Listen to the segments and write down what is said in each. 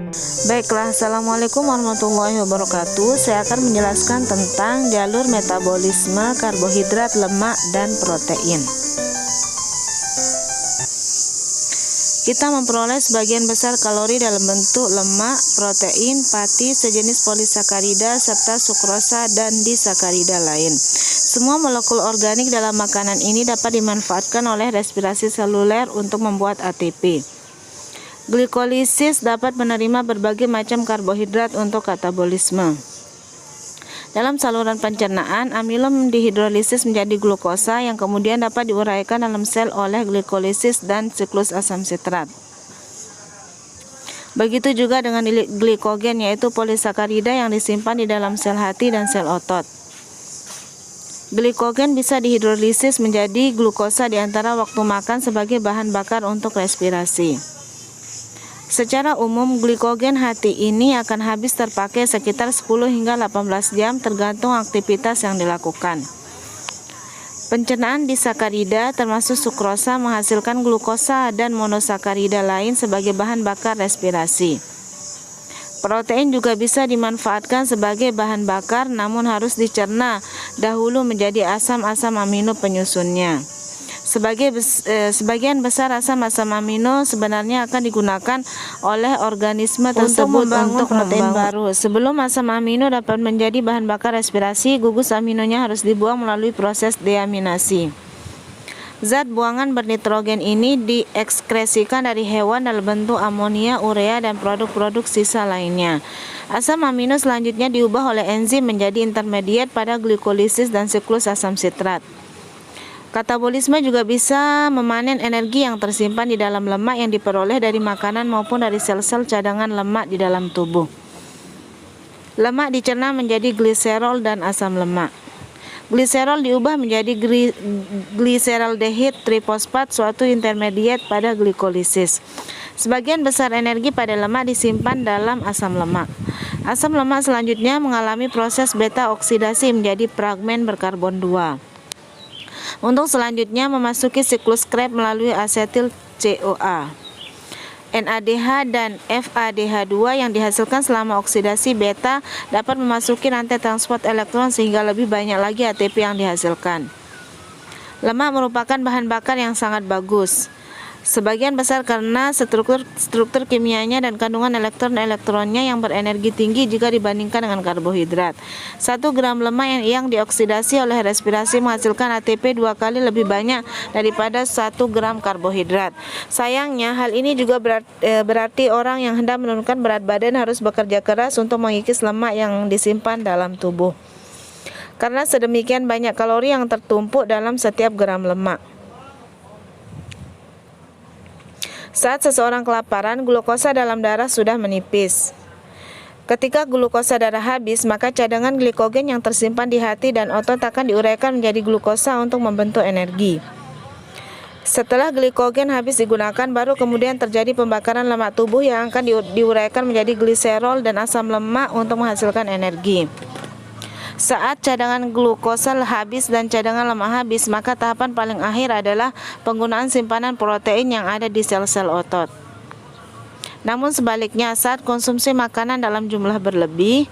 Baiklah, Assalamualaikum warahmatullahi wabarakatuh. Saya akan menjelaskan tentang jalur metabolisme karbohidrat, lemak, dan protein. Kita memperoleh sebagian besar kalori dalam bentuk lemak, protein, pati, sejenis polisakarida, serta sukrosa dan disakarida lain. Semua molekul organik dalam makanan ini dapat dimanfaatkan oleh respirasi seluler untuk membuat ATP. Glikolisis dapat menerima berbagai macam karbohidrat untuk katabolisme. Dalam saluran pencernaan, amilum dihidrolisis menjadi glukosa yang kemudian dapat diuraikan dalam sel oleh glikolisis dan siklus asam sitrat. Begitu juga dengan glikogen, yaitu polisakarida yang disimpan di dalam sel hati dan sel otot. Glikogen bisa dihidrolisis menjadi glukosa di antara waktu makan sebagai bahan bakar untuk respirasi. Secara umum, glikogen hati ini akan habis terpakai sekitar 10 hingga 18 jam tergantung aktivitas yang dilakukan. Pencernaan disakarida termasuk sukrosa menghasilkan glukosa dan monosakarida lain sebagai bahan bakar respirasi. Protein juga bisa dimanfaatkan sebagai bahan bakar, namun harus dicerna dahulu menjadi asam-asam amino penyusunnya. Sebagian besar asam-asam amino sebenarnya akan digunakan oleh organisme tersebut untuk protein baru. Sebelum asam amino dapat menjadi bahan bakar respirasi, gugus aminonya harus dibuang melalui proses deaminasi. Zat buangan bernitrogen ini diekskresikan dari hewan dalam bentuk amonia, urea, dan produk-produk sisa lainnya. Asam amino selanjutnya diubah oleh enzim menjadi intermediat pada glikolisis dan siklus asam sitrat. Katabolisme juga bisa memanen energi yang tersimpan di dalam lemak yang diperoleh dari makanan maupun dari sel-sel cadangan lemak di dalam tubuh. Lemak dicerna menjadi gliserol dan asam lemak. Gliserol diubah menjadi gliseraldehid trifosfat, suatu intermediat pada glikolisis. Sebagian besar energi pada lemak disimpan dalam asam lemak. Asam lemak selanjutnya mengalami proses beta oksidasi menjadi fragmen berkarbon 2. Untuk selanjutnya memasuki siklus Krebs melalui asetil CoA. NADH dan FADH2 yang dihasilkan selama oksidasi beta dapat memasuki rantai transport elektron sehingga lebih banyak lagi ATP yang dihasilkan. Lemak merupakan bahan bakar yang sangat bagus. Sebagian besar karena struktur kimianya dan kandungan elektron-elektronnya yang berenergi tinggi jika dibandingkan dengan karbohidrat. 1 gram lemak yang dioksidasi oleh respirasi menghasilkan ATP 2 kali lebih banyak daripada 1 gram karbohidrat. Sayangnya, hal ini juga berarti orang yang hendak menurunkan berat badan harus bekerja keras untuk mengikis lemak yang disimpan dalam tubuh. Karena sedemikian banyak kalori yang tertumpuk dalam setiap gram lemak. Saat seseorang kelaparan, glukosa dalam darah sudah menipis. Ketika glukosa darah habis, maka cadangan glikogen yang tersimpan di hati dan otot akan diuraikan menjadi glukosa untuk membentuk energi. Setelah glikogen habis digunakan, baru kemudian terjadi pembakaran lemak tubuh yang akan diuraikan menjadi gliserol dan asam lemak untuk menghasilkan energi. Saat cadangan glukosa habis dan cadangan lemak habis, maka tahapan paling akhir adalah penggunaan simpanan protein yang ada di sel-sel otot. Namun sebaliknya, saat konsumsi makanan dalam jumlah berlebih,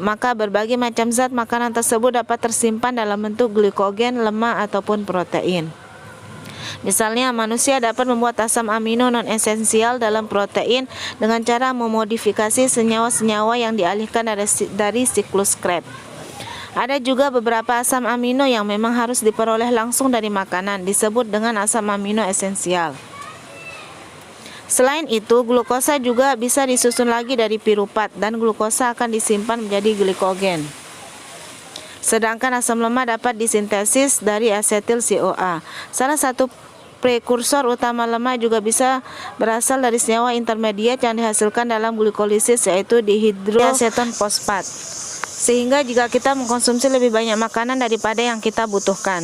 maka berbagai macam zat makanan tersebut dapat tersimpan dalam bentuk glikogen, lemak, ataupun protein. Misalnya, manusia dapat membuat asam amino non-esensial dalam protein dengan cara memodifikasi senyawa-senyawa yang dialihkan dari siklus Krebs. Ada juga beberapa asam amino yang memang harus diperoleh langsung dari makanan, disebut dengan asam amino esensial. Selain itu, glukosa juga bisa disusun lagi dari piruvat dan glukosa akan disimpan menjadi glikogen. Sedangkan asam lemak dapat disintesis dari asetil CoA. Salah satu prekursor utama lemak juga bisa berasal dari senyawa intermediat yang dihasilkan dalam glikolisis, yaitu dihidroaseton fosfat. Sehingga jika kita mengkonsumsi lebih banyak makanan daripada yang kita butuhkan,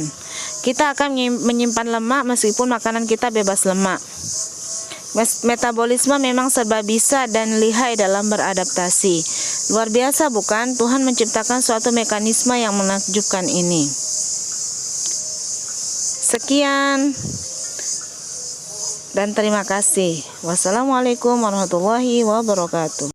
kita akan menyimpan lemak meskipun makanan kita bebas lemak. Metabolisme memang serba bisa dan lihai dalam beradaptasi. Luar biasa bukan? Tuhan menciptakan suatu mekanisme yang menakjubkan ini. Sekian dan terima kasih. Wassalamualaikum warahmatullahi wabarakatuh.